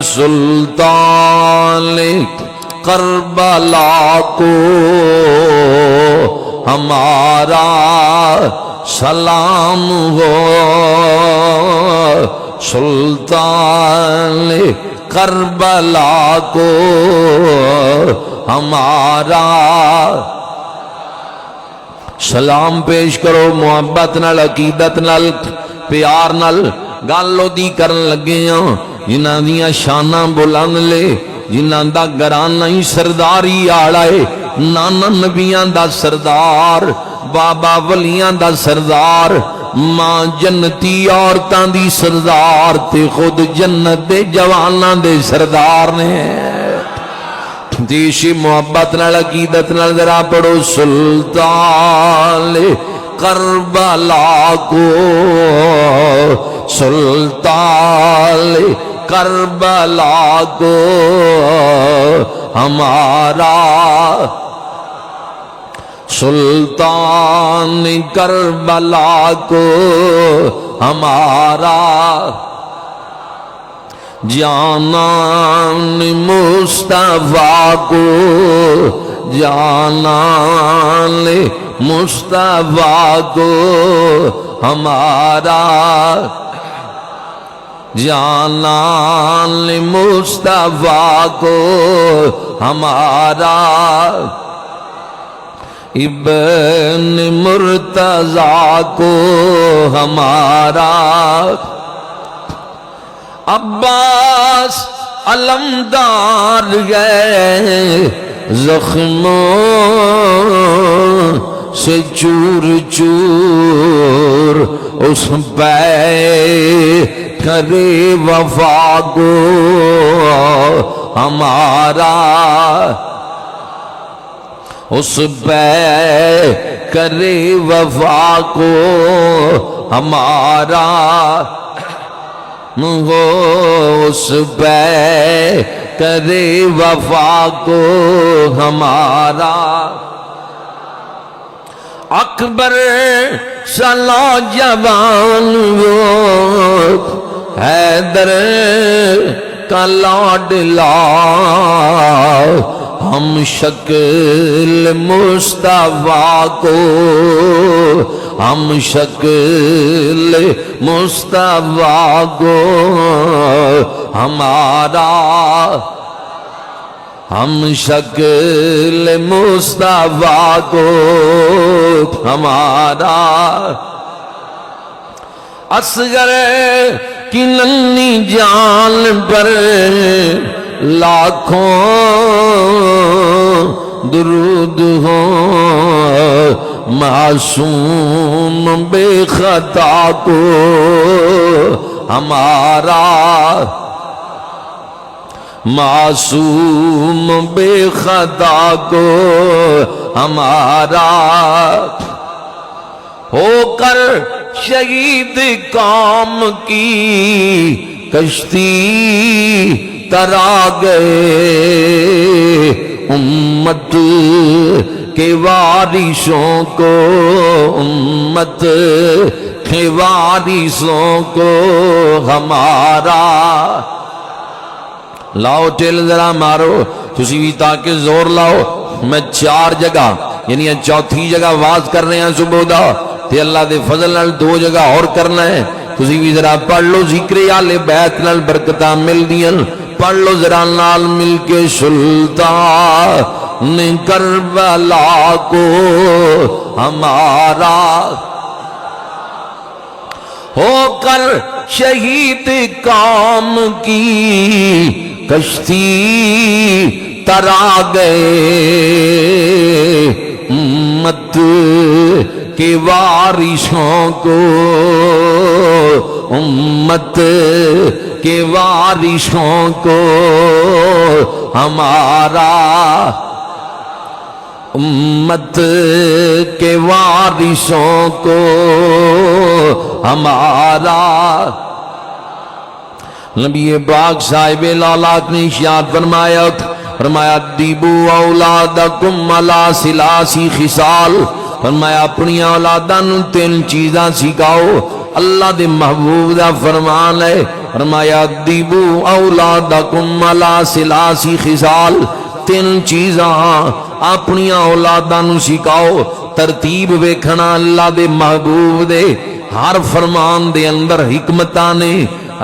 سلطان کربلا کو ہمارا سلام ہو، سلطان کربلا کو ہمارا سلام پیش کرو۔ محبت نال، عقیدت نال، پیار نال گل دی کرن لگے ہاں جنہاں دیاں شاناں بلند لے، جنہاں دا گھرانہ ہی سرداری آڑا ہے، نانا نبیاں دا سردار، بابا ولیاں دا سردار، ماں جنتی عورتاں دی سردار، تے خود جنت دے جواناں دے سردار نے۔ دیشی محبت نال، عقیدت نال ذرا پڑھو، سلطان کربلا کو، سلطان کربلا کو ہمارا، سلطان کربلا کو ہمارا جانان مصطفیٰ کو، جانان مصطفیٰ کو ہمارا، جانان مصطفیٰ کو ہمارا، ابن مرتضیٰ کو ہمارا، عباس علمدار گئے زخموں سے چور چور، اس پہ کرے وفا کو ہمارا، اس پہ کرے وفا کو ہمارا، ہو اس پہ کرے وفا کو ہمارا، اکبر سلا جوان وہ حیدر کا لاڈلا، ہم شکل مصطفیٰ کو، ہم شکل مصطفیٰ کو ہمارا، ہم شکل مصطفیٰ کو ہمارا، اصغر کی ننھی جان پر لاکھوں درود ہوں، معصوم بے خطا کو ہمارا، معصوم بے خطا کو ہمارا، ہو کر شہید قوم کی کشتی ترا گئے، امت کے وارثوں کو، امت کے وارثوں کو ہمارا، لاؤ ٹیل ذرا مارو تسی بھی تاکہ زور لاؤ، میں 4 جگہ یعنی چوتھی جگہ واز کر رہے ہیں صبح دا، تے اللہ دے فضل نال 2 جگہ اور کرنا ہے، تسی بھی ذرا پڑھ لو، ذکر آل بیت نال برکتاں مل دیاں، پڑھ لو ذرا نال مل کے، سلطان کربلا کو ہمارا، ہو کر شہید قوم کی کشتی ترا گئے، امت کے وارثوں کو، امت کے وارثوں کو ہمارا، امت کے وارثوں کو ہمارا، نبی پاک صاحب لالاک نے ارشاد فرمایا دیبو اولادکم علی ثلاث خصال، فرمایا اپنی اولاداں نوں 3 چیزاں سکھاؤ، اللہ دے محبوب دا فرمان ہے فرمایا دیبو اولادکم علی ثلاث خصال، تین چیزاں اپنی اولاداں نو سکھاؤ، ترتیب ویکھنا اللہ دے محبوب دے ہر فرمان دے اندر حکمتاں نے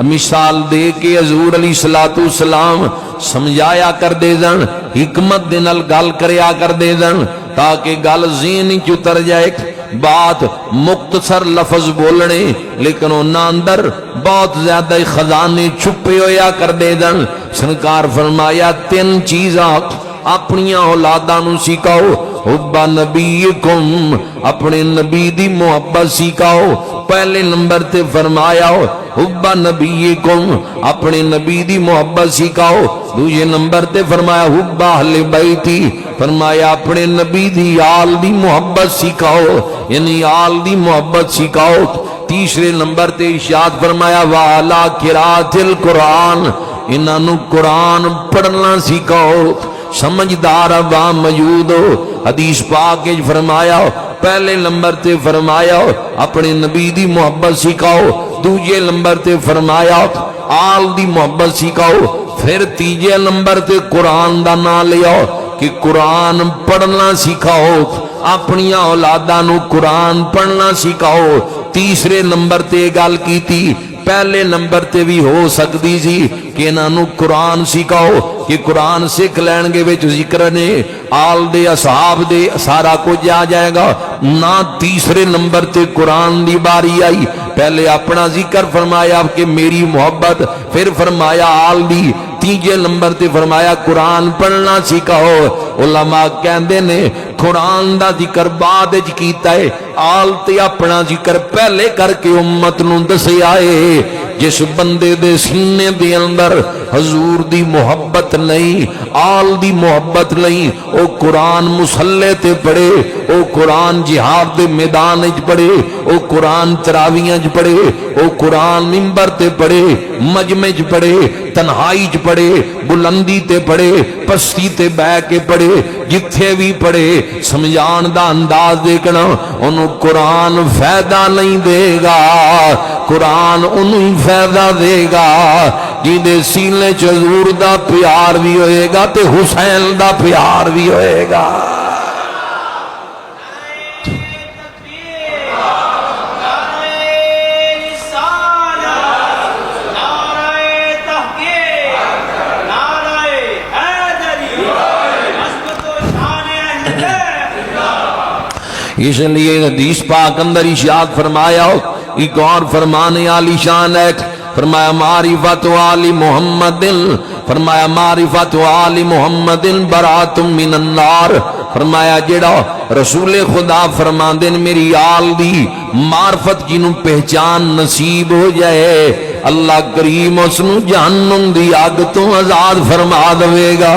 مثال دے کے حضور علیہ الصلوۃ والسلام سمجھایا کر دے دن، حکمت دے نال گل کریا کر دے دن تاکہ گل ذہن وچ اتر جائے۔ بات مختصر لفظ بولنے لیکن انہاں اندر بہت زیادہ خزانے چھپے ہویا کر دے دن۔ سرکار فرمایا تین چیزاں اپنی اولاداں نو سکھاؤ، حب نبیکم، اپنے نبی دی محبت سکھاؤ۔ پہلے نمبر تے فرمایا حب نبیکم، اپنے نبی دی محبت سکھاؤ۔ دوسرے نمبر تے فرمایا حب اہل بیتی، فرمایا اپنے نبی دی آل دی محبت سکھاؤ، یعنی آل دی محبت سکھاؤ۔ تیسرے نمبر تے ارشاد فرمایا وعلی قراءۃ القرآن، انہاں نو قرآن پڑھنا سکھاؤ۔ سمجھدار عوام موجود ہو، حدیث پاک وچ فرمایا پہلے نمبر تے فرمایا اپنے نبی دی محبت سکھاؤ، دوسرے نمبر تے فرمایا آل دی محبت سکھاؤ، پھر تیجے نمبر تے قرآن دا نام لیا کہ قرآن پڑھنا سکھاؤ، اپنی اولاداں نو قرآن پڑھنا سکھاؤ۔ تیسرے نمبر تے گل کیتی، پہلے نمبر تے بھی ہو سکتی سی کہ انہاں نو قرآن سکھاؤ کہ قرآن سکھ لین گے وچ ذکر نے آل دے اصحاب دے سارا کچھ آ جائے گا نہ۔ تیسرے نمبر تے قرآن دی باری آئی، پہلے اپنا ذکر فرمایا کہ میری محبت، پھر فرمایا آل دی، تیجے نمبر تے فرمایا قرآن پڑھنا سکھاؤ۔ علماء کہندے نے قرآن دا ذکر بعد وچ کیتا ہے، آل تے اپنا ذکر پہلے کر کے امت نو دسیا ہے۔ جس بندے دے سینے دے اندر حضور دی محبت نہیں، آل دی محبت نہیں، او قرآن مسلح تے پڑھے، او قرآن جہاد دے میدان وچ پڑھے، او قرآن تراویحاں وچ پڑھے، او قرآن منبر تے پڑھے، مجمع وچ پڑھے، تنہائی وچ پڑھے، بلندی تے پڑھے، پستی تے بہ کے پڑھے، جتھے بھی پڑھے سمجھان دا انداز دیکھنا، انہوں قرآن فائدہ نہیں دے گا، قرآن انہوں فائدہ دے گا جیدے سینے چ حضور دا پیار بھی ہوئے گا تے حسین دا پیار بھی ہوئے گا۔ اس لیے حدیث پاک اندر ارشاد فرمایا ایک اور فرمانے عالی شان ہے، فرمایا معرفت آل محمد، فرمایا معرفت آل محمد برات من النار، فرمایا جڑا رسول خدا فرماندے نے میری آل دی معرفت جنوں پہچان نصیب ہو جائے اللہ کریم اس نو جہنم دی اگ تو آزاد فرما دے گا۔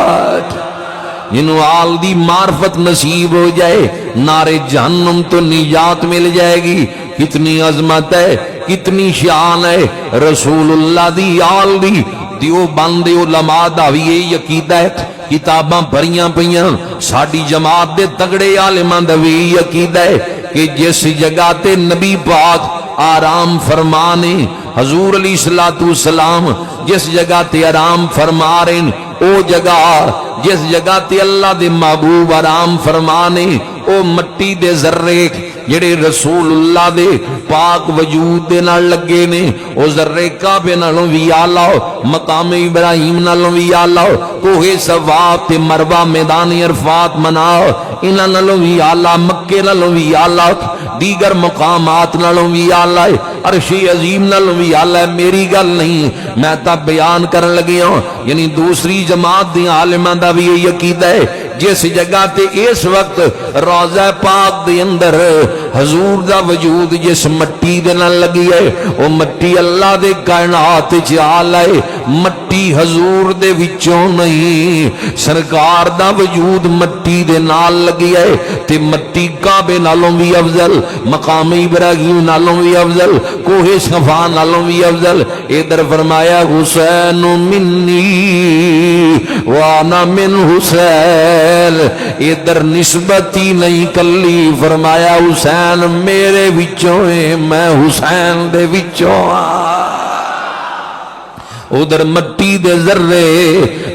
جنہوں آل دی معرفت نصیب ہو جائے نارے جہنم تو نجات مل جائے گی۔ کتنی عظمت ہے، کتنی شان ہے رسول اللہ دی آل دی۔ دیو بندے علماء دا بھی یہ عقیدہ ہے، کتاباں بھریاں پیاں ساڈی جماعت دے تگڑے عالماں دا بھی یہ عقیدہ ہے کہ جس جگہ تے نبی پاک آرام فرمانے حضور علیہ الصلوۃ والسلام جس جگہ تے آرام فرما رہے او جگہ، جس جگہ تے اللہ دے محبوب آرام فرمانے او مٹی دے ذرے جڑے رسول اللہ دے پاک وجود دے نال لگے نے، او ذرے کعبے نالوں وی اعلی، مقام ابراہیم نالوں وی اعلی، کوہ صفا تے مروہ میدان عرفات مناؤ انہاں نالوں وی اعلی، مکے نالوں وی اعلی، دیگر مقامات نالوں وی اعلی، عرش عظیم نالوں وی اعلی۔ میری گل نہیں، میں تا بیان کرن لگیا ہوں، یعنی دوسری جماعت دی عالماں دا بھی یہ عقیدہ ہے جس جگہ تے اس وقت روضہ پاک دے اندر حضور دا وجود جس مٹی دے نال لگی ہے وہ مٹی اللہ دے کائنات وچ آلائے، مٹی حضور دے وچوں نہیں، سرکار دا وجود مٹی دے نال لگی ہے تے مٹی کعبے نالوں بھی افضل، مقام ابراہیم نالوں بھی افضل، کوہ صفا نالوں بھی افضل۔ ادھر فرمایا حسین منی وانا من حسین، ادھر نسبتی نہیں کلی، فرمایا حسین میرے وچوں ہے میں حسین دے وچوں ادھر مٹی دے ذرے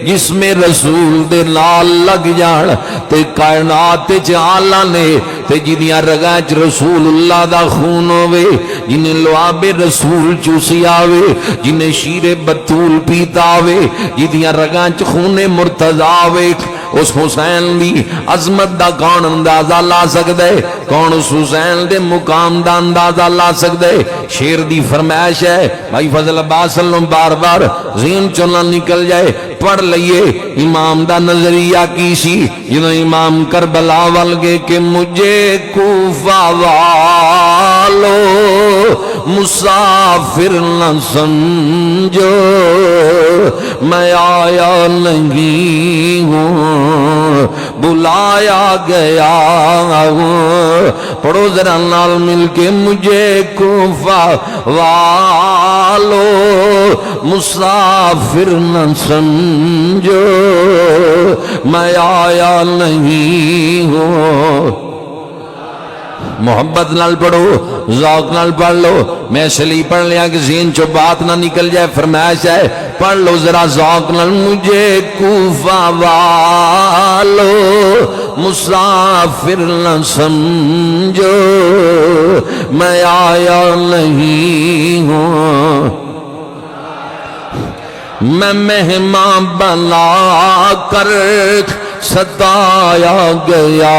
جس میں رسول دے نال لگ جان تے کائنات چ آلہ نے تے جدیاں رگاں چ رسول اللہ دا خون ہوے جنہیں لعاب رسول چوسی آوے جنہیں شیر بطول پیتا آوے جدیاں رگاں چ خون مرتضی آوے اس حسین دی عظمت دا کون اندازہ لا سکتا ہے کون اس حسین دے مقام دا اندازہ لا سکتا ہے شیر دی فرمائش ہے بھائی فضل عباس صلی اللہ بار بار ذہن چونا نکل جائے پڑھ لئیے امام دا نظریہ کی سی جنہوں امام کربلا والگے کہ مجھے کوفہ والو مسافر نہ سمجھو میں آیا نہیں ہوں بلایا گیا ہوں پڑھو ذرا نال مل کے مجھے کوفہ والو مسافر نہ سمجھو میں آیا نہیں ہوں محبت نال پڑھو ذوق نال پڑھ لو میں اس لیے پڑھ لیا کہ ذہن چو بات نہ نکل جائے فرمائش ہے پڑھ لو ذرا ذوق نال مجھے کوفہ والو مسافر نہ سمجھو میں آیا نہیں ہوں میں مہمان بنا کر ستایا گیا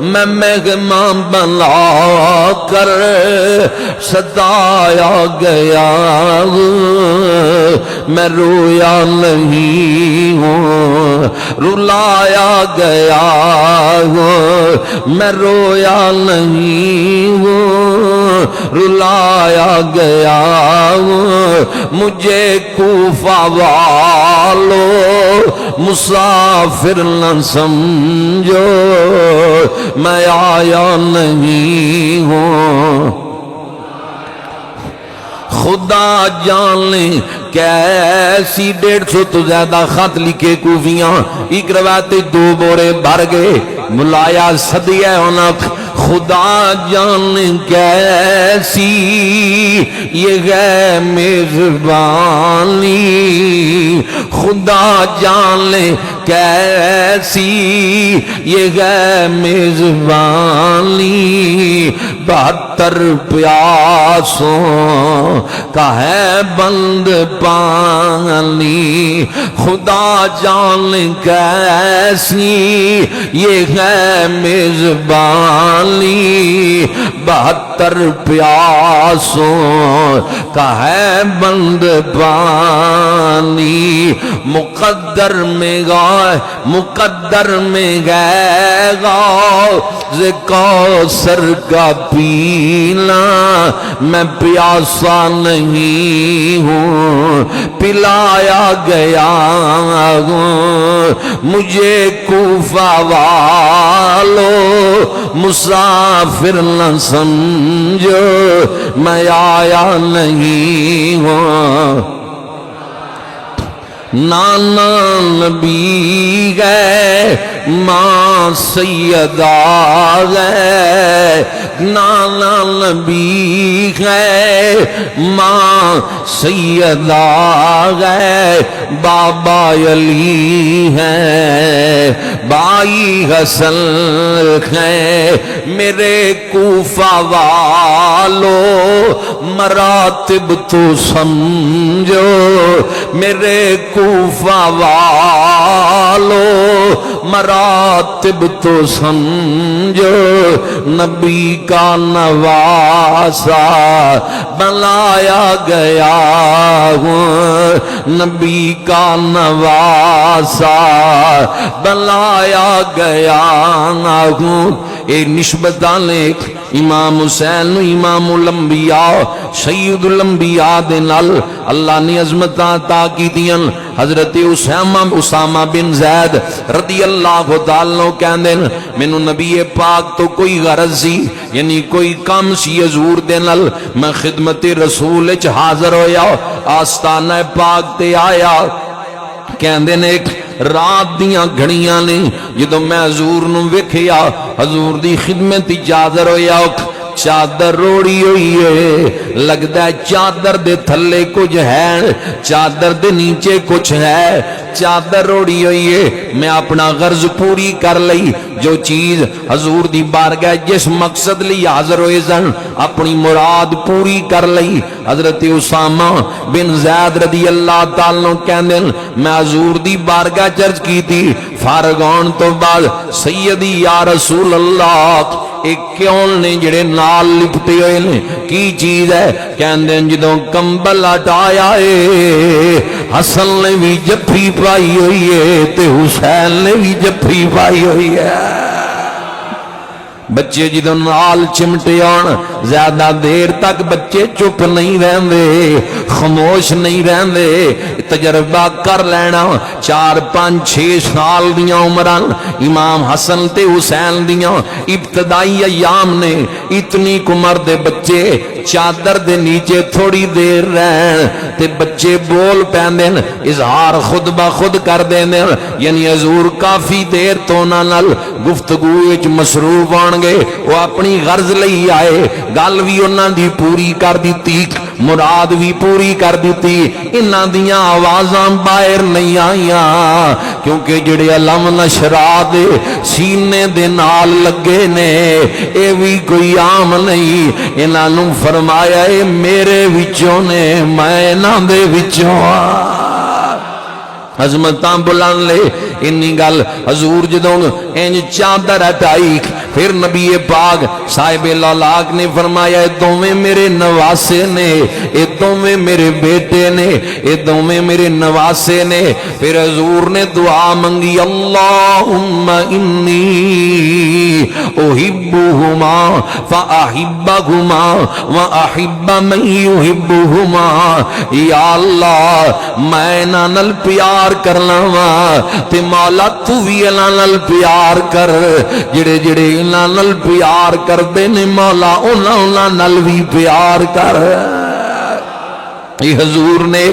میں مہمان بنا کر ستایا گیا میں رویا نہیں ہوں رلایا گیا میں رویا نہیں ہوں رلایا گیا مجھے کوفہ والو مسافر نہ سمجھو میں آیا نہیں ہوں خدا جانے کیسی 150 تو زیادہ خط لکھے کوفیاں ایک روایت 2 بورے بھر گئے ملایا صدیہ ہونا خدا جانے کیسی یہ ہے میزبانی خدا جانے کیسی یہ ہے میزبانی 72 پیاسوں کا ہے بند پانی خدا جانے کیسی یہ ہے میزبانی 72 پیاسوں کا ہے بند پانی مقدر میں گئے غوث کوثر کا پینا میں پیاسا نہیں ہوں پلایا گیا ہوں مجھے کوفہ والو مسافر نہ سمجھو میں آیا نہیں ہوں نانا نبی گئے ماں سیدہ گئے نانا نبی گئے ماں سیدہ گئے بابا علی ہے بھائی حسن ہے میرے کوفہ والو مراتب تو سمجھو میرے کوفہ والو مراتب تو سمجھو نبی کا نواسا بنایا گیا ہوں نبی کا نواسا بنایا گیا ہوں اے نسبتاں ایک امام حسین امام الانبیاء سید الانبیاء دے نال اللہ نے عظمتاں عطا کیتیاں حضرت اسامہ بن زید رضی اللہ تعالیٰ کہندے مینوں نبی پاک تو کوئی غرض سی یعنی کوئی کام سی حضور دے نال میں خدمت رسول وچ حاضر ہویا آستانہ پاک تے آیا کہندے نے رات دیاں گھڑیاں نے جدوں میں حضور نو ویکھیا حضور دی خدمت حاضر ہویا چادر روڑی ہوئی ہے، لگتا ہے چادر دے تھلے کچھ ہے، چادر دے نیچے کچھ ہے، چادر روڑی ہوئی ہے۔ میں اپنا غرض پوری کر لئی، جو چیز حضور دی بارگاہ جس مقصد لی حاضر ہوئے سن اپنی مراد پوری کر لئی۔ حضرت اسامہ بن زید رضی اللہ تعالیٰ کہندے میں حضور دی بارگاہ چرچ کی تھی، فارغ ہون تو بعد سیدی یا رسول اللہ ایک کیوں نے جڑے نال لپتے ہوئے نے کی چیز ہے؟ کہندے جدوں کمبل ہٹایا ہے حسن نے بھی جفی پائی ہوئی ہے تے حسین نے بھی جفی پائی ہوئی ہے۔ بچے جدوں نال چمٹے آن زیادہ دیر تک بچے چپ نہیں رہندے، خاموش نہیں رہندے، تجربہ کر لینا۔ 4 5 6 سال دیاں عمران امام حسن تے حسین دیاں ابتدائی ایام نے، اتنی عمر دے بچے چادر دے نیچے تھوڑی دیر رہن تے بچے بول پیندے، اظہار خود بخود کر دیندے، یعنی حضور کافی دیر تو نہ نال گفتگو وچ مصروف ہون گے، وہ اپنی غرض لئی آئے، گل بھی انہاں دی پوری کر دیتی، مراد بھی پوری کر دیتی، انہاں دیاں آوازاں باہر نہیں آئیاں کیونکہ جڑے علم نشرا دے سینے دے نال لگے نے اے بھی کوئی عام نہیں، انہاں نوں فرمایا اے میرے وچوں نے میں انہاں دے وچوں عظمتاں بلند لے۔ انی گل حضور جدوں انج چادر ہٹائی پھر نبی پاک صاحب لالاک نے فرمایا اے دوویں میرے نواسے نے، اے دوویں میرے بیٹے نے، اے دوویں میرے نواسے نے۔ پھر حضور نے دعا منگی اللہم انی احبہما فاحبہما واحب من یحبہما، یا اللہ میں انہاں نال پیار کرنا وا تے مولا تو بھی انہاں نال پیار کر، جڑے جڑے انہاں نال پیار کردے نے مولا انہاں نال بھی پیار کر۔ یہ حضور نے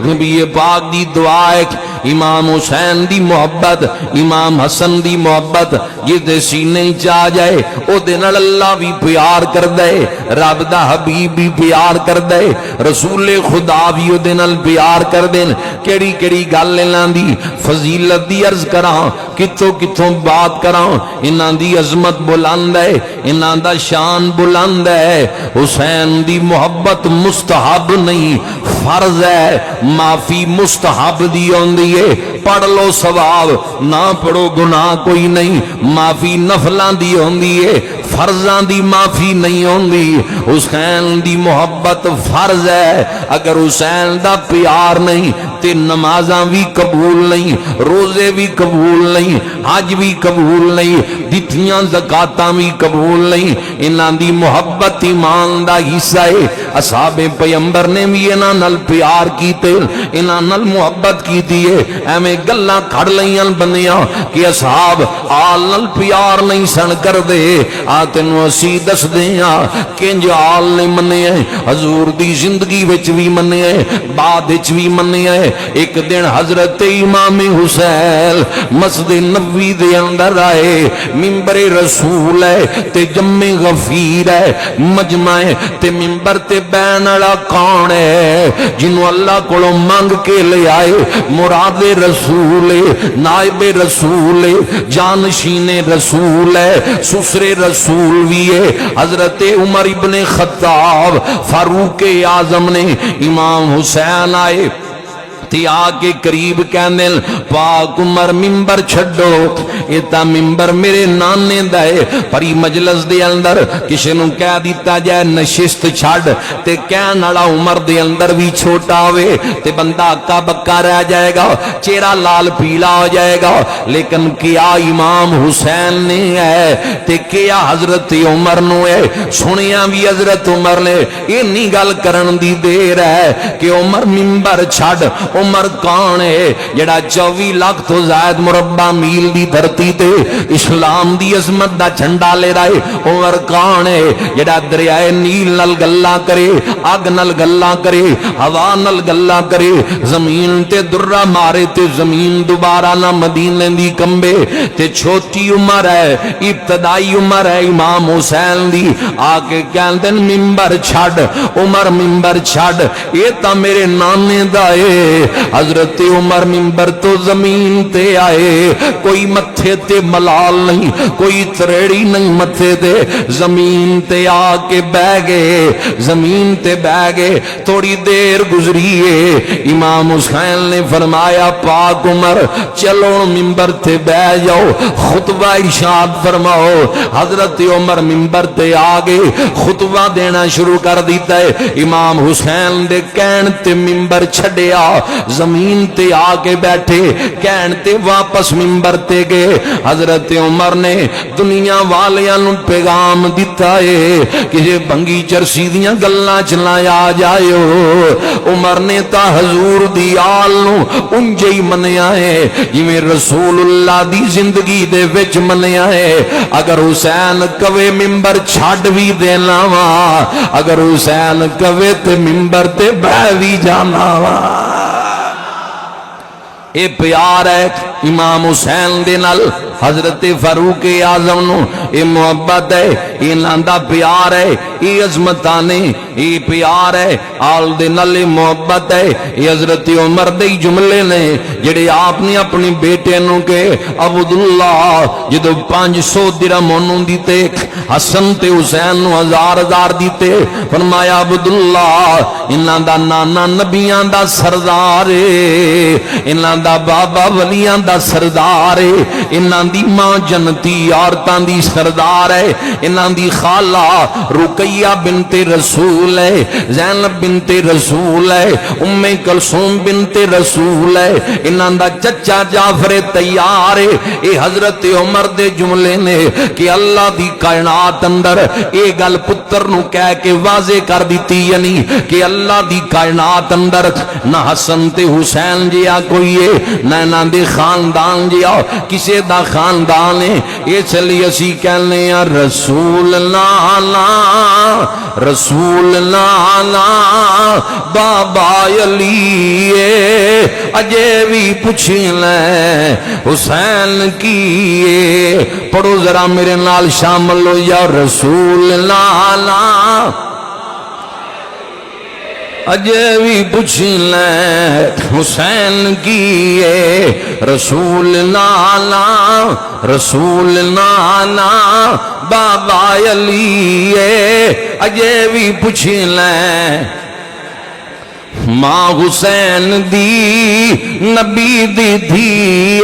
نبی پاک دی دعا ہے، امام حسین دی محبت، امام حسن دی محبت جس دے سینے چاہ جائے او دے نال اللہ بھی پیار کر دے، رب دا حبیب بھی پیار کر دے، رسول خدا بھی او دے نال پیار کر دے۔ کیڑی کیڑی گل انہاں دی فضیلت دی عرض کراں، کتوں کتوں بات کراں، انہاں دی عظمت بلند ہے، انہاں دا شان بلند ہے۔ حسین دی محبت مستحب نہیں فرض ہے، معافی مستحب دی ہوندی ہے، پڑھ لو ثواب، نہ پڑھو گناہ کوئی نہیں، معافی نفلاں دی ہوندی ہے، فرضاں دی معافی نہیں ہوندی۔ حسین دی محبت فرض ہے، اگر حسین دا پیار نہیں تے نمازاں بھی قبول نہیں، روزے بھی قبول نہیں، حج بھی قبول نہیں، دتیاں زکاتاں بھی قبول نہیں۔ انہاں دی محبت ایمان دا حصہ ہے۔ اصحاب پیغمبر نے بھی انہاں نال پیار کیتے، انہاں نال محبت کیتی ہے۔ ایویں گلاں کھڑ لئیاں بندیاں کہ اصحاب آل نال پیار نہیں سن کر دے، آ تینوں اسی دس دیاں کنج آل نے منیا حضور دی زندگی وچ بھی منیا بعد وچ بھی منیا۔ ایک دن حضرت امام حسین مسجد نبوی دے اندر آئے، منبر رسول ہے تے جم غفیر ہے، مجمع ہے تے منبر تے بین والا کون ہے جنوں اللہ کولوں منگ کے لے آئے؟ مراد رسول ہے، نائب رسول ہے، جانشین رسول ہے، سسر رسول بھی ہے۔ حضرت عمر ابن خطاب فاروق اعظم نے امام حسین آئے تے آکے قریب کہنے پاک عمر ممبر چھڑو، یہ تا ممبر میرے نانے دائے، پری مجلس دے اندر کسی نو کہہ دیتا جائے نشست چھڑ تے کہن والا عمر دے اندر بھی چھوٹا ہوئے تے بندہ اکا بکا رہ جائے گا، چہرہ لال پیلا ہو جائے گا۔ لیکن کیا امام حسین نے ہے تے کیا حضرت عمر نو ہے؟ سنیا بھی حضرت عمر نے انی گل کرن دی دیر ہے کہ عمر ممبر چھڑ، عمر کون ہے جڑا 24 لاکھ تو زائد مربع میل دی دھرتی تے اسلام دی عظمت دا جھنڈا لے رہا ہے؟ عمر کون ہے جڑا دریائے نیل نل گلا کرے، اگ نل گلا کرے، ہوا نل گلا کرے، زمین تے درہ مارے تے زمین دوبارہ نہ مدینے دی کمبے؟ تے چھوٹی عمر ہے، ابتدائی عمر ہے امام حسین دی، آکے کہندے ممبر چھڑ عمر ممبر چھڑ، یہ تا میرے نانے دائے۔ حضرت عمر ممبر تو زمین تے آئے، کوئی متھے تے ملال نہیں، کوئی تریڑی نہیں متھے تے، زمین تے آکے بہ گئے، زمین تے بہ گئے۔ تھوڑی دیر گزریے، امام حسین نے فرمایا پاک عمر چلو ممبر تے بہ جاؤ، خطبہ ارشاد فرماؤ۔ حضرت عمر ممبر تے آگے خطبہ دینا شروع کر دیتا ہے۔ امام حسین دے کہن تے ممبر چھڑیا، زمین تے آگے بیٹھے، کہن تے واپس ممبر تے گئے۔ حضرت عمر نے دنیا والیاں نو پیغام دیتا ہے کہ جے بھنگی چرسی دیاں گلاں چلایا جائیو۔ عمر نے تا حضور دی آل نو انجے ہی منیا ہے جویں رسول اللہ دی زندگی دے وچ منیا ہے۔ اگر حسین کوے ممبر چھڑ بھی دینا وا، اگر حسین کوے تے ممبر تے بہ بھی جانا وا۔ اے پیار ہے امام حسین دے نال حضرت فاروق اعظم نو، اے محبت ہے، اے ناندا پیار ہے، اے عظمتانے، اے پیار ہے آل دے نال محبت ہے۔ اے حضرت عمر دے جملے نے جڑے آپ نے اپنی بیٹے نو کہ عبداللہ جدو 500 درہم انہوں دیتے، حسن تے حسین نو 1000 دیتے، فرمایا عبداللہ انہاں دا نانا نبیاں دا سردار ہے، انہاں دا بابا ولیاں دا سردار ہے، انہاں دی ماں جنتی عورتاں دی سردار ہے، انہاں دی خالہ رقیہ بنت رسول ہے، زینب بنت رسول ہے، ام کلثوم بنت رسول ہے، انہاں دا چچا جعفر تیار ہے۔ اے حضرت عمر دے جملے نے کہ اللہ دی کائنات اندر اے گل پتر نو کہہ کے واضح کر دیتی، یعنی کہ اللہ دی کائنات اندر نہ حسن تے حسین جیا کوئی ہے، نہ انہاں دے خاندان جیا کسے دا خاندان ہے۔ اس لیے اسی کہنے ہیں رسول نانا رسول نانا بابا علی اجے بھی پوچھ لیں حسین کی، پڑھو ذرا میرے نال شامل ہو یا رسول نانا اجے بھی پوچھ لیں حسین کی، رسول نانا رسول نانا بابا علی اجے بھی پوچھ لیں، ماں حسین دی نبی دی دھی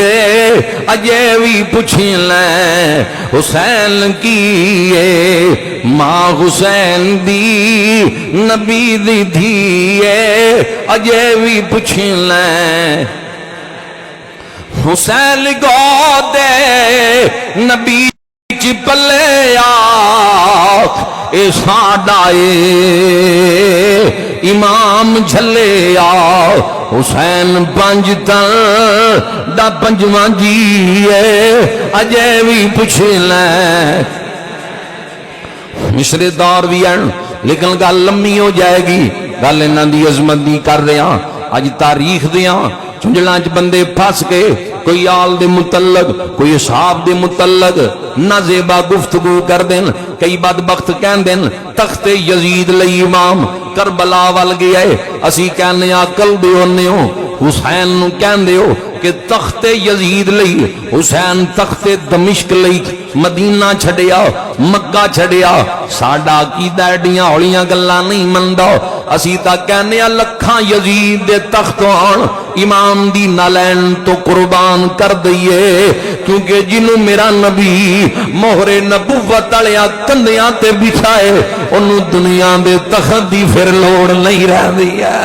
اجے بھی پوچھ لیں حسین کی، ماں حسین دی نبی دی دھی اجے بھی پوچھ لیں، حسین گو دے نبی چ پلے آ اے ساڈا امام جھلے آ، حسین پنج تن دا پنجواں جی اجے بھی پوچھ لیں۔ مصر دور بھی ہیں لیکن گل لمبی ہو جائے گی، گل انہاں دی عظمت دی کر رہے ہیں، اج تاریخ دیاں چنجلاں چ بندے پھس کے کوئی آل دے متعلق کوئی اصحاب دے متعلق نازیبا گفتگو کر دین، کئی بدبخت کہن دین تخت یزید لئی امام کربلا وال گیا ہے، اسی کہنے عقل دے ہونے ہو، حسین نو کہندے ہو کہ تخت یزید لئی، حسین تخت دمشق لئی مدینہ چھڑیا مکہ چھڑیا، ساڈا عقیدہ ایڈیاں ہولیاں گلاں نہیں مندا، اسی تا کہنے لکھاں یزید دے تخت آن امام دی نالین تو قربان کر دئیے، کیونکہ جنوں میرا نبی مہر نبوت والیا کندیاں تے بٹھائے انہوں دنیا دے تخت دی پھر لوڑ نہیں رہ دیا۔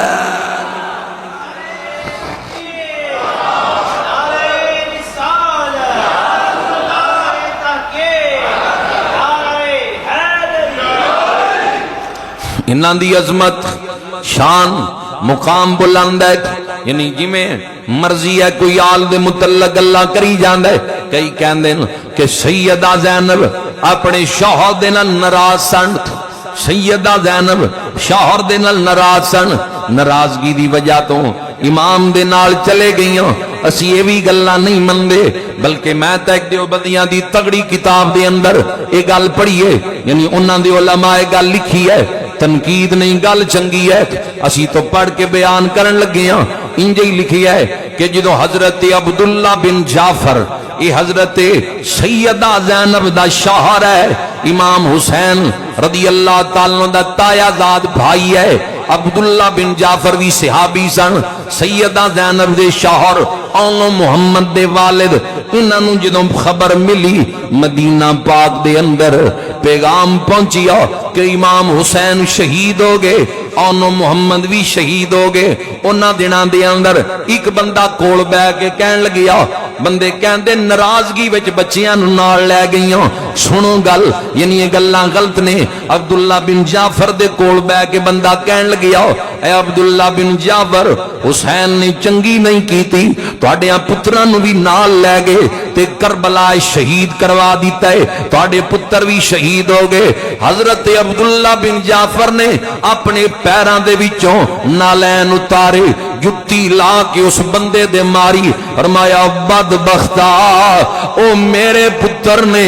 انہاں دی عظمت شان مقام بلند ہے، یعنی جویں مرضی ہے کوئی آل دے متعلق اللہ کری جاندا ہے کئی کہندے نے کہ سیدہ زینب اپنے شوہر دے نال ناراض سن سیدہ زینب شوہر دے نال ناراض سن ناراضگی دی وجہ تو امام دے نال چلے گئیاں اسی یہ بھی گلاں نہیں مندے بلکہ میں تے ایک دیوبندیاں دی تگڑی کتاب دے اندر ایک گل پڑھی ہے یعنی انہاں دے علماء ایک گل لکھی ہے تنقید نہیں گل چنگی ہے اسی تو پڑھ کے بیان کرن لگے ہاں انجے ہی لکھی ہے کہ جدو حضرت عبداللہ بن جعفر یہ حضرت سیدہ زینب دا شوہر ہے امام حسین رضی اللہ تعالیٰ دا تایا زاد بھائی ہے عبداللہ بن جعفر بھی صحابی سن سیدہ زینب دے شوہر اونو محمد دے والد انہوں جدوں خبر ملی مدینہ پاک دے اندر پیغام پہنچیا کہ امام حسین شہید ہو گئے اونو محمد بھی شہید ہو گئے انہاں دناں دے اندر ایک بندہ کول بیٹھ کے کہن لگیا بندے کہندے ناراضگی وچ بچیاں نوں نال لے گئیاں سنو گل یعنی یہ گلاں غلط نے عبداللہ بن جعفر دے کول بیٹھ کے بندہ کہن لگیا اے عبداللہ بن جعفر حسین نے چنگی نہیں کیتی تواڈیاں پتراں نوں بھی نال لے گئے تے کربلا شہید کروا دیتا ہے تواڈے پتر بھی شہید ہو گئے حضرت عبداللہ بن جعفر نے اپنے پیراں دے وچوں نالین اتارے جتی لا کے اس بندے دے ماری فرمایا بدبختا او میرے پتر نے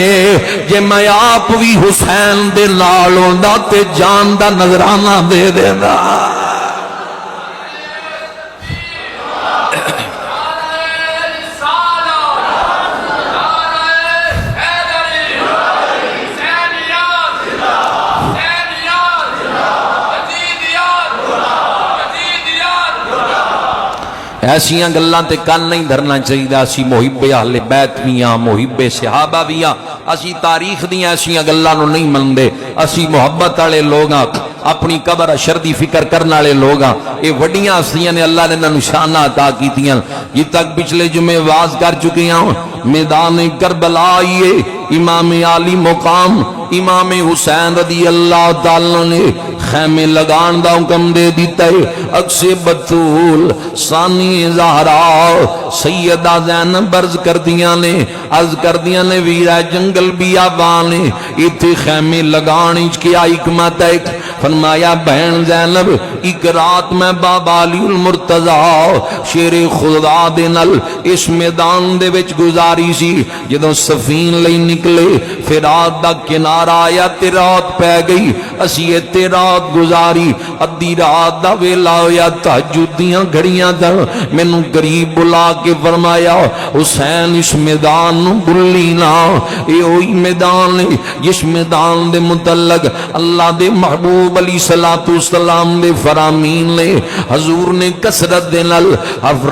جے میں آپ بھی حسین دے نال ہوندا تے جان دا نذرانہ دے دیندا ایسیاں گلاں تے کان نہیں دھرنا چاہیے اسی محب اہل بیت میاں محب صحابہ میاں اسی تاریخ دیاں ایسیاں گلاں نو نہیں مندے اسی محبت والے لوگ ہاں اپنی قبر اشر دی فکر کرنے والے لوگ ہاں اے وڈیاں ہستیاں نے اللہ نے انہاں نوں شاناں عطا کیتیاں جی تک پچھلے جمعے واز کر چکے ہاں میدان کربلا آئیے امام عالی مقام امام حسین رضی اللہ تعالیٰ نے خیمے لگان دا حکم دے دیتا ہے اکس بطول ثانی زہرا سیدہ زینب عرض کر دیاں نے ویرہ جنگل بیابانے ایتھے خیمے لگان اچ کیا حکمت ہے فرمایا بہن زینب ایک رات میں بابا علی المرتضی شیر خدا دے نل اس میدان دے وچ گزاری سی جدوں سفین لئی نکلے پھر رات دا کنارہ آیا تے رات پہ گئی اسی تے رات گزاری ادھی رات دا ویلا ہویا تہجد دیاں گھڑیاں دا مینوں قریب بلا کے فرمایا حسین اس میدان نو بھلی نہ اے اوہی میدان ہے جس میدان دے متعلق اللہ دے محبوب علیہ السلام دے فرامین نے حضور نے کثرت دے نال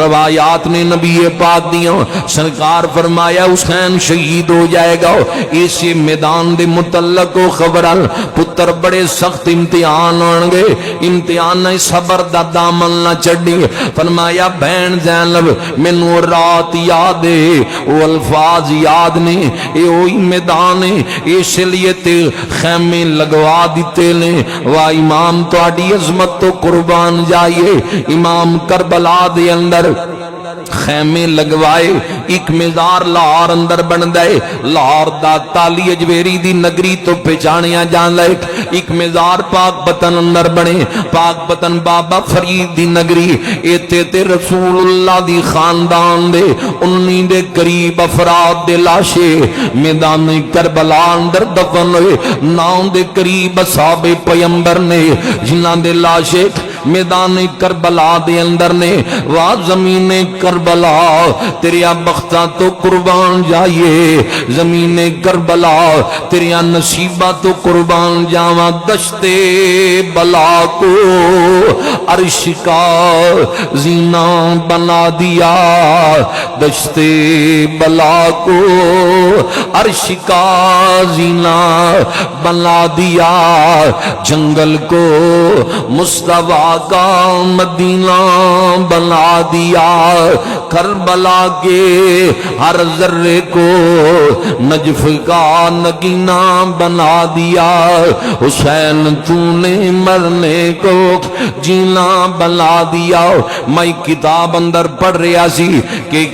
روایات نے نبی پاک دیاں سرکار فرمایا حسین شہید ہو جائے گا اسی میدان دے متعلق کو خبرال پتر بڑے سخت امتحان آنگے امتحان صبر دا دامن نہ چڑی فرمایا بہن زینب مینوں رات یاد ہے وہ الفاظ یاد نے اے اوہی میدان ہے اس لیے تے خیمے لگوا دیتے نے وا امام تہاڈی عظمت تو قربان جائیے امام کربلا دے اندر خیمے لگوائے ایک مزار لاہور اندر بن دے لاہور دا تالی اجویری دی نگری تو پہچانیا جان لے ایک مزار پاک بطن اندر بنے پاک بطن بابا فرید دی نگری ایتے تے رسول اللہ دی خاندان دے انہی دے قریب افراد دے لاشے میدان کربلا اندر دفن ہوئے ناؤں دے قریب اصحاب پیمبر نے جنہاں دے لاشے میدان کربلا دے اندر نے وا زمین کربلا تیریا بختہ تو قربان جائیے زمین کربلا تیریا نصیبہ تو قربان جاواں دشت بلا کو عرش کا زینہ بنا دیا دشت بلا کو عرش کا زینہ بنا دیا جنگل کو مصطفیٰ کا مدینہ بنا دیا، کربلا کے ہر ذرے کو نجف کا نگینہ بنا دیا، حسین تو نے مرنے کو جینا بنا دیا۔ میں کتاب اندر پڑھ رہا سی کہ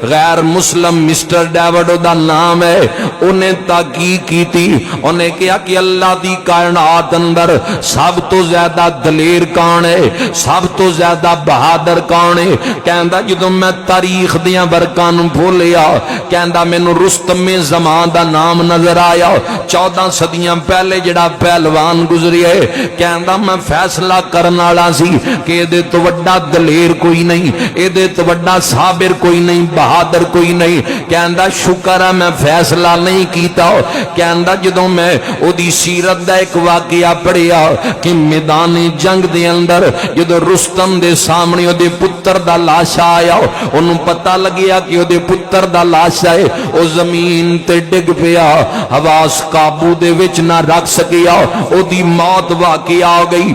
غیر مسلم مسٹر ڈیوڈ دا نام ہے، انہیں تحقیق کی تھی، انہیں کہا کہ اللہ دی کائنات اندر سب تو زیادہ دلیر کون ہے، سب تو زیادہ بہادر کون ہے؟ کہندا جدوں میں تاریخ دیاں برکاں نوں بھولیا، کہندا مینوں رستم زمان دا نام نظر آیا، 14 صدیاں پہلے جڑا پہلوان گزری ہے، کہندا میں فیصلہ کرن والا سی کہ دے تو وڈا دلیر کوئی نہیں، اے دے تو وڈا صابر کوئی نہیں، بہادر کوئی نہیں۔ کہندا شکر ہے میں فیصلہ نہیں کیتا۔ کہندا جدوں میں او دی سیرت دا ایک واقعہ پڑھیا کہ میدان جنگ دے اندر جدوں رستم دے سامنے او دے پتر دا لاش آیا، انہوں پتہ لگیا کہ او دے پتر دا لاش ہے، او زمین تے ڈگ پیا، حواس قابو دے وچ نہ رکھ سکیا، او دی موت واقع آ گئی،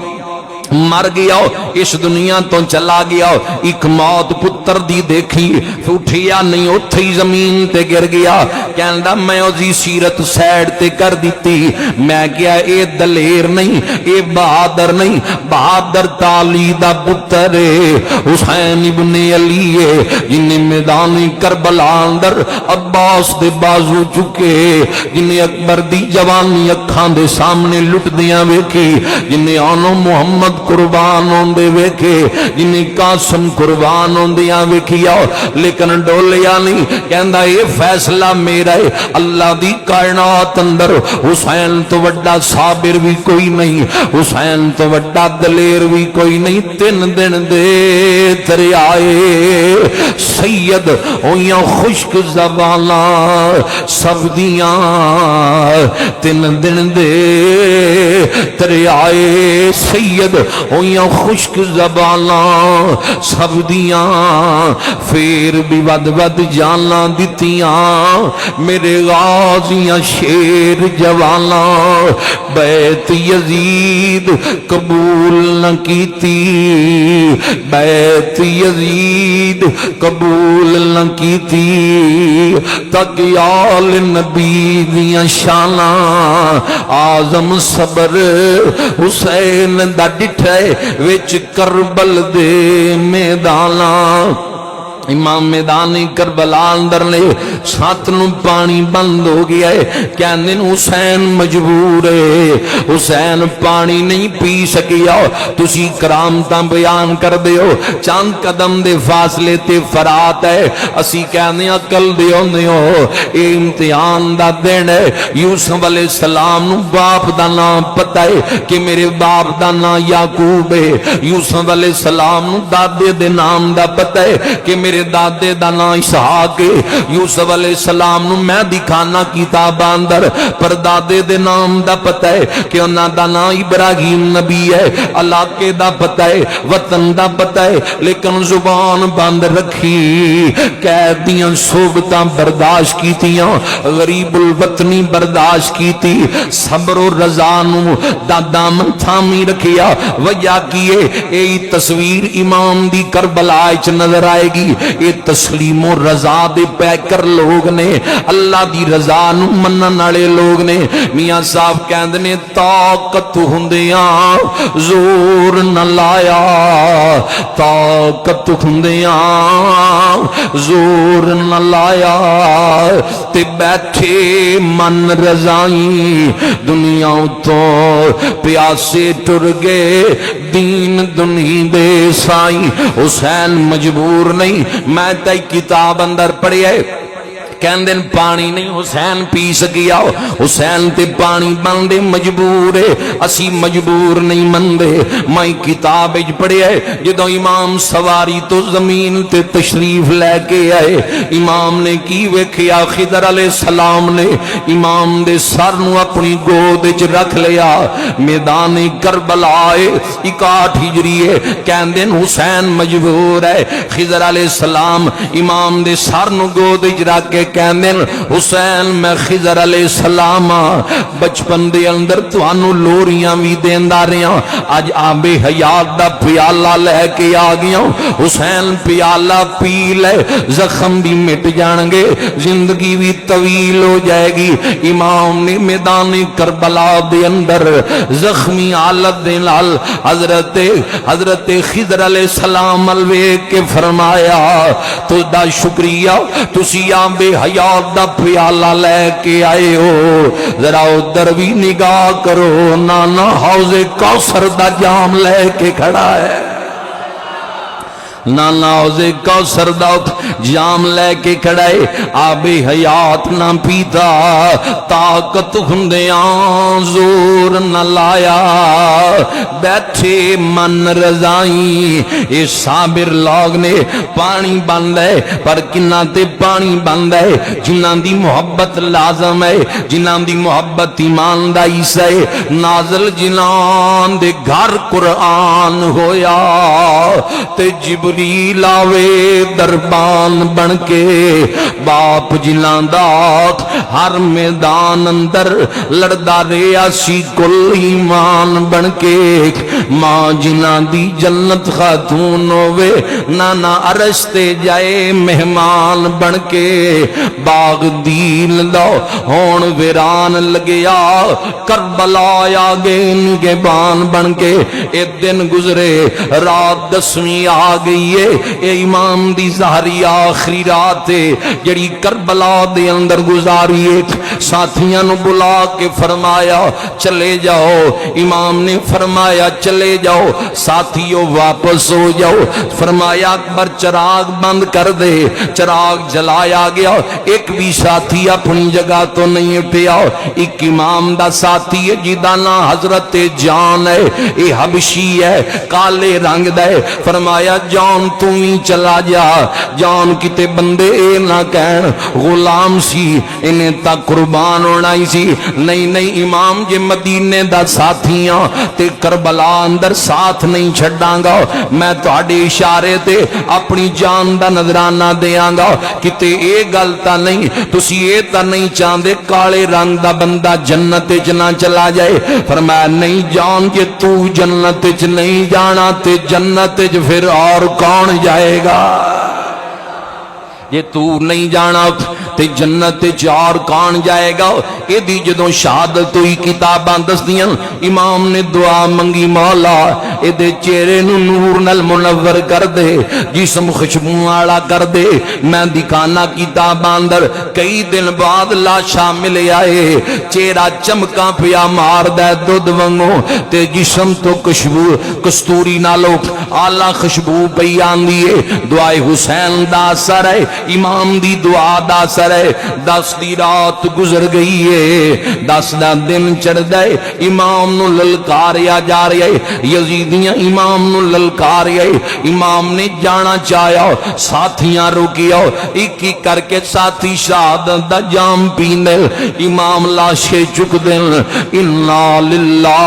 مر گیا، اس دنیا تو چلا گیا۔ ایک موت پتر دی دیکھی، اٹھیا نہیں، اتھے ہی زمین تے گر گیا۔ کہندا میں اسی سیرت سیڈ تے کر دیتی، میں کیا اے دلیر نہیں، اے بہادر نہیں، بہادر تالی دا پتر ہے، حسین ابن علی ہے، جنہیں میدان کربلا اندر عباس دے بازو چکے، جنہیں اکبر دی جوانی اکھاں دے سامنے لٹ دیاں ویکھی، جنہیں آنو محمد قربان ہوندے ویکھے، جنہیں قاسم قربان ہوندیاں ویکھیا، لیکن ڈولیا نہیں۔ کہندا یہ فیصلہ میرا ہے، اللہ دی کائنات اندر حسین تو وڈا صابر بھی کوئی نہیں، حسین تو وڈا دلیر بھی کوئی نہیں۔ 3 دن دے دریائے سید ہویاں خشک زباناں سب دیاں، 3 دن دے دریائے سید ہویاں خشک زباناں سب دیاں، پھر بھی ود ود جانا دتیاں میرے غازیاں شیر جواناں، بیت یزید قبول نہ کیتی، بیت یزید قبول نہ کیتی، تک آل نبی دیاں شاناں آزم صبر حسین دا ڈٹھے وچ کربل دے میداناں۔ امام میدان کربلا اندر نے سات نو پانی بند ہو گیا ہے، کہندے حسین مجبور ہے، حسین پانی نہیں پی سکیا، تسی کرامتاں بیان کر دیو، چند قدم دے فاصلے تے فرات ہے، اسی کہنے عقل دیو دیو، اے امتحان دا دن ہے۔ یوسف علیہ السلام نو باپ دا نام پتہ ہے کہ میرے باپ دا نام یعقوب ہے، یوسف علیہ السلام نو دادے دے نام دا پتہ ہے کہ میرے دادے دا نام اسحاق ہے، یوسف علیہ السلام نو میں دکھانا کتاب اندر پر دادے دے نام دا پتہ ہے کہ انہاں دا نام ابراہیم نبی ہے، علاقے دا پتہ ہے، وطن دا پتہ ہے، لیکن زبان بند رکھی، قید دیاں صحبتاں برداشت کیتیاں، غریب الوطنی برداشت کیتی، صبر و رضا نو دا دامن تھامی رکھیا۔ وجہ کیے اے تصویر امام دی کربلا وچ نظر آئے گی، یہ تسلیم و رضا دے پیکر لوگ نے، اللہ دی رضا نو منن والے لوگ نے۔ میاں صاحب کہندے نے طاقت ہوندیاں زور نہ لایا، طاقت ہوندیاں زور نہ لایا، تے بیٹھے من رضائی دنیا تو پیاسے ٹر گئے دین دنیا دے سائی۔ حسین مجبور نہیں، میں تے کتاب اندر پڑھی ہے، کہندے پانی نہیں حسین پی سکیا، حسین تے پانی بندے مجبور ہے، اسی مجبور نہیں مندے۔ میں کتاب وچ پڑھیا ہے جدوں امام سواری تو زمین تے تشریف لے کے آئے، امام نے کی ویکھیا، خضر علیہ السلام نے امام دے سر نو اپنی گود وچ رکھ لیا۔ میدان کربلا 61 ہجری ہے، کہندے حسین مجبور ہے، خضر علیہ السلام امام دے سر نو گود وچ رکھ کے کہندے حسین میں خضر علیہ السلام بچپن دے اندر تانوں لوریاں وی دیندا رہیا اج آب حیات دا پیالہ لے کے آ گیا حسین پیالہ پی لے زخم بھی مٹ جان گے زندگی بھی طویل ہو جائے گی امام نے میدان کربلا دے اندر زخمی حالت دے نال حضرت خضر علیہ السلام الوے کے فرمایا تو دا شکریہ تسی آب حیات دا پیالہ لے کے آئے ہو ذرا ادھر بھی نگاہ کرو نانا حوض کوثر دا جام لے کے کھڑا ہے نانا حوض کوثر دا جام لے کے کھڑائے آب حیات نہ پیتا طاقت ہندیاں زور نہ لایا بیٹھے من رضائی اے صابر لوگ نے پانی بند ہے پر کنہ تے پانی بند ہے جنہاں دی محبت لازم ہے جنہاں دی محبت ایمان دا عیسیٰ ہے نازل جنان دے گھر قرآن ہویا تے جبریل آوے دربان بن کے باپ جنان دات ہر میدان اندر لڑدا رہیا سی کل ایمان بن کے ماں جنان دی جنت خاتون ہوئے نانا عرش تے جائے مہمان بن کے باغ دین دو ہون ویران لگیا کربلا آگے نگہبان بن کے ایک دن گزرے رات 10ویں آ گئی اے امام دی ظاہری آخری رات جڑی کربلا دے اندر گزاری ساتھیاں نو بلا کے فرمایا چلے جاؤ امام نے فرمایا چلے جاؤ ساتھیوں واپس ہو جاؤ فرمایا اکبر چراغ بند کر دے چراغ جلایا گیا ایک بھی ساتھی اپنی جگہ تو نہیں اٹھیا ایک امام دا ساتھی ہے جدا نا حضرت جان ہے اے حبشی ہے کالے رنگ دا ہے فرمایا جان تو ہی چلا جا جان کتے بندے اے نہ کہن غلام سی انہیں تا قربان ہونا ہی سی نہیں امام جے مدینے دا ساتھیاں تے کربلا اندر ساتھ نہیں چھڑاں گا میں تو آڑے اشارے تے اپنی جان دا نظرانہ دیاں گا کتے اے گلتا نہیں تسی اے تا نہیں چاندے کالے رنگ دا بندہ جنت جنا چلا جائے فرمایا نہیں جان جے تو جنت چ نہیں جانا تے جنت چ پھر اور کون جائے گا یہ تو نہیں جانا تے جنت چار کان جائے گا اے دی جدوں شہادت ہوئی کتاباں دس دیاں امام نے دعا منگی مولا اے دے چہرے نو نور نال منور کر دے جسم خوشبو والا کر دے میں دکھانا کتاباں اندر کئی دن بعد لاشا ملے آئے چہرہ چمکاں پیا مار دے دودھ ونگو تے جسم تو خوشبو کستوری نالو اعلی خوشبو پئی آندی ہے دعائے حسین دا اثر ہے امام دی دعا دا اثر ہے 10 دی رات گزر گئی ہے 10 دا دن چڑھ گئے امام نو للکاریا جا رہا ہے یزیدیاں امام نو للکاریا ہے امام نے جانا چاہیا ساتھیاں روکیا ایک ایک کر کے ساتھی شہادت دا جام پیندے امام لاشے چک دن انا للہ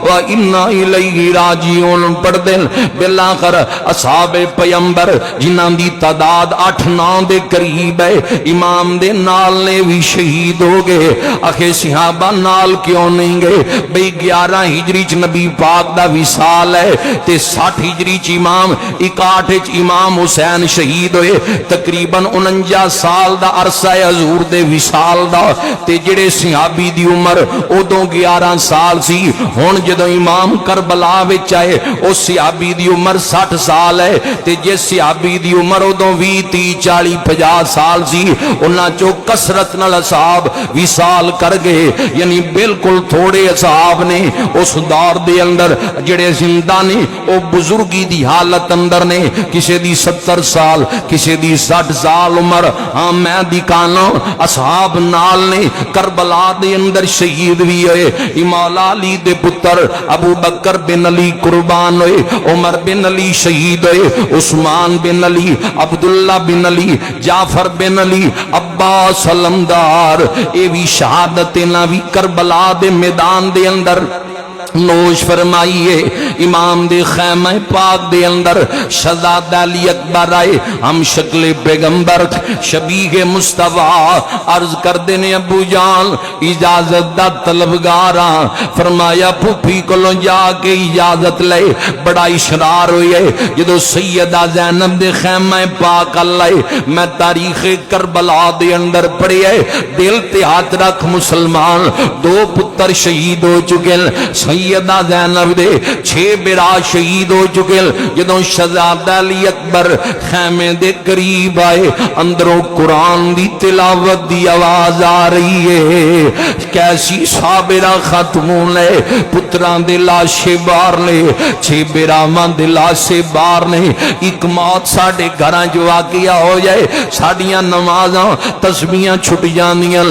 و انا الیہ راجعون پڑھ دن بالآخر اصحاب پیمبر جنہاں دی تعداد 8-9 دے قریب ہے امام دے نال نے بھی شہید ہو گئے آخر صحابہ نال کیوں نہیں گئے بھئی 11 ہجری چ نبی پاک دا وصال ہے تے 60 ہجری چ امام 61 چ امام حسین شہید ہوئے تقریباً 49 سال دا عرصہ ہے حضور دے وصال دا تے جڑے صحابی دی عمر ادوں 11 سال سی ہن جدوں امام کربلا وچ آئے او صحابی دی عمر 60 سال ہے تے جے صحابی دی عمر ادوں 20-30-40-50 سال سی انہاں چو کسرت نال اصحاب وصال کر گئے یعنی بالکل تھوڑے اصحاب نے اس دور دے اندر جڑے زندہ نے او بزرگی دی حالت اندر نے کسے دی 70 سال کسے دی 60 سال عمر ہاں میں دکھانا اصحاب نال نے کربلا دے اندر شہید بھی ہوئے مولا علی دے پتر ابو بکر بن علی قربان ہوئے عمر بن علی شہید ہوئے عثمان بن علی عبداللہ بن علی جعفر بن علی عباس علمدار اے بھی شہادت نہ بھی کربلا دے میدان دے اندر نوش فرمائیے امام دے خیمہ پاک دے اندر شہزادہ علی اکبر آئے ہم شکل پیغمبر شبیہ مصطفیٰ عرض کر دینے ابو جان اجازت دا طلبگاراں فرمایا پھوپھی کولوں جا کے اجازت لے بڑا اشرار ہوئے جدو سیدہ زینب دے خیمہ پاک اللہ میں تاریخ کربلا دے اندر پڑھے دل تے ہاتھ رکھ مسلمان دو پتر شہید ہو چکے سیدہ زینب دے 6 بیرا شہید ہو چکے جدوں شہزادہ علی اکبر خیمے دے قریب آئے اندروں قرآن دی تلاوت دی آواز آ رہی ہے کیسی صابرہ ختموں لے پتران دے لاشے بار لے 6 بیرامان دے لاشے بار نے ایک موت ساڑھے گھران جو واقعہ ہو جائے ساڑھیاں نمازاں تسبیحاں چھٹ جاندیاں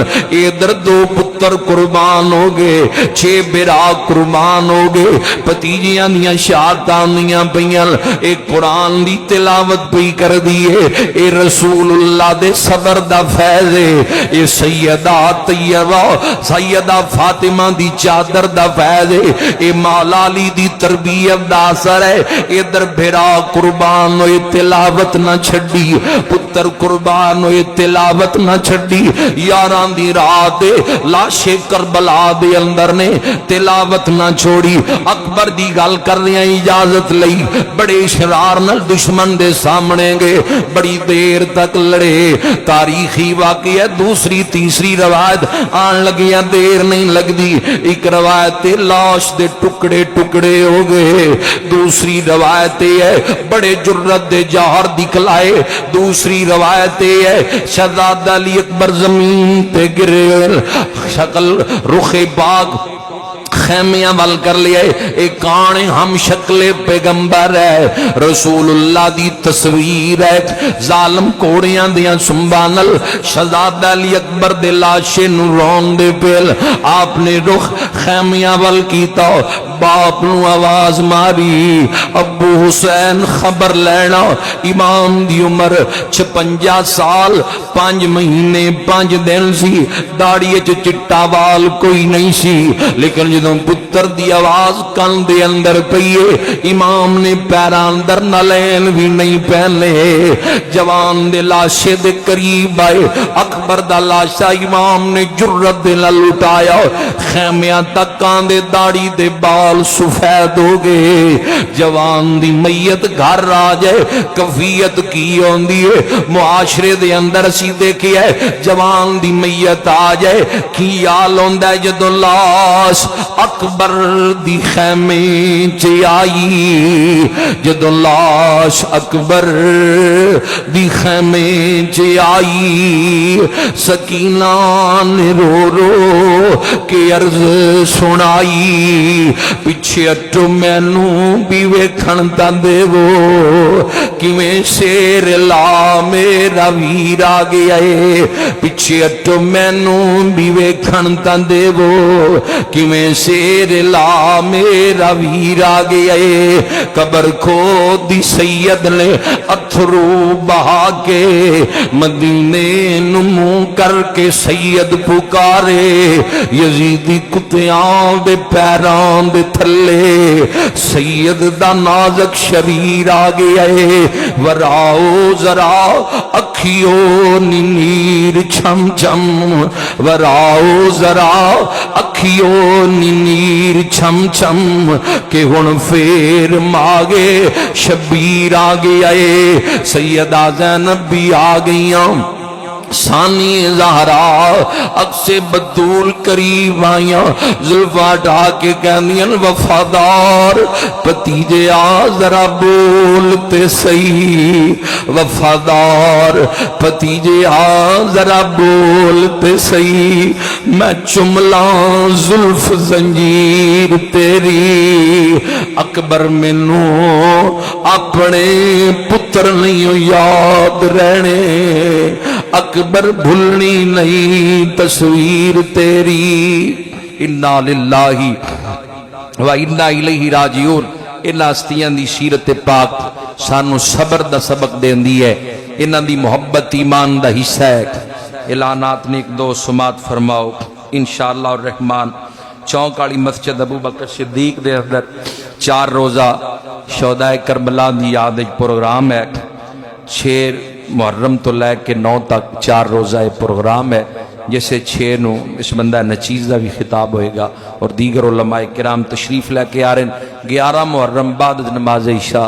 ادھر 2 پتر قربان ہو گئے 6 بیرا قربان ہو گئے پتیجیاں دیاں شہادتاں دیاں پیاں ایک قرآن دی تلاوت پئی کر دیئے اے رسول اللہ دے صبر دا فیض ہے اے سیدہ طیبہ سیدہ فاطمہ دی چادر دا فیض ہے اے مولا علی دی تربیت دا اثر ہے ادھر بھیرا قربان ہوئے تلاوت نہ چھڑی پتر قربان ہوئے تلاوت نہ چھڑی یاران دی رات لاشے کربلا دے اندر نے تلاوت نہ چھوڑی اکبر دی گل کر رہے ہیں اجازت لئی بڑے شرار نال دشمن دے سامنے گئے بڑی دیر تک لڑے تاریخی واقعہ دوسری تیسری روایت آن لگیاں دیر نہیں لگ دی ایک روایت لاش دے ٹکڑے ٹکڑے ہو گئے دوسری روایت ہے بڑے جرت دے جہر دکھلائے دوسری روایت ہے شہزادہ علی اکبر زمین پہ گرے شکل رخ باغ خیمیاں ول کر لیا ایک کانے ہم شکل پیغمبر ہے رسول اللہ دی تصویر ہے ظالم کوڑیاں دیاں سنبانل شہزادہ علی اکبر دے لاشے نو رون دے پیل آپ نے رخ خیمیاں ول کیتا باپ نو آواز ماری ابو حسین خبر لینا امام دی عمر 56 سال 5 مہینے 5 دن سی داڑی چٹا وال کوئی نہیں سی لیکن جدوں پتر دی آواز کن دے اندر پئیے امام نے پیراں اندر نلین بھی نہیں پہنے جوان دے لاشے دے قریب آئے اکبر دا لاشا امام نے جرت دے نال اٹھایا خیمیاں تک کان دے داڑی دے بال سفید ہو گئے جوان دی میت گھر آ جائے کفیت کی ہوندی ہے معاشرے دے اندر اسی دیکھے ہے جوان دی میت آ جائے کی حال ہوندا ہے جدوں لاش اکبر دی خیمے چ آئی جدوں لاش اکبر دی خیمے چ آئی سکینہ نے رو رو کے عرض سنائی پیچھے اٹھو مینو بھی ویکھن تا دیو کیویں شیر لا میرا ویر آ گیا ہے پیچھے اٹھو مینو بھی ویکھن تا دیو کیویں شیر لا میرا ویر آ گیا ہے قبر کھود دی سید نے اتھرو بہا کے مدینے نو منہ کر کے سید پکارے یزیدی کتیاں دے پیران دے تھلے سید دا نازک شریر آ گیا ہے وراؤ ذرا اکھیوں نیر چھم چھم وراؤ ذرا اکھیوں نیر چھم چھم کہ ہن پھر ماگے شبیر آ گیا ہے سیدہ زینب بھی آ گئیاں ثانی زہرا اکس بدول قریب آئیاں زلفہ ڈھا کے کہنیاں وفادار پتیجے آ ذرا بولتے صحیح وفادار پتیجے آ ذرا بولتے صحیح میں چملاں زلف زنجیر تیری اکبر مینو اپنے پتر نہیں یاد رہنے اکبر بھولنی نہیں تصویر تیری انا للہ و انا الیہ راجعون ان ہستیاں دی سیرت پاک سانو صبر دا سبق دیندی ہے انہاں دی محبت ایمان دا حصہ ہے اعلانات نے 1-2 سماعت فرماؤ انشاءاللہ الرحمن چونک والی مسجد ابو بکر صدیق دے اندر 4 روزہ شہدائے کربلا دی یاد ایک پروگرام ہے 6 محرم تو لے کے 9 تک 4 روزہ پروگرام ہے جیسے 6 نو اس بندہ نچیز دا بھی خطاب ہوئے گا اور دیگر علماء کرام تشریف لے کے آ رہے ہیں 11 محرم بعد نماز عشاء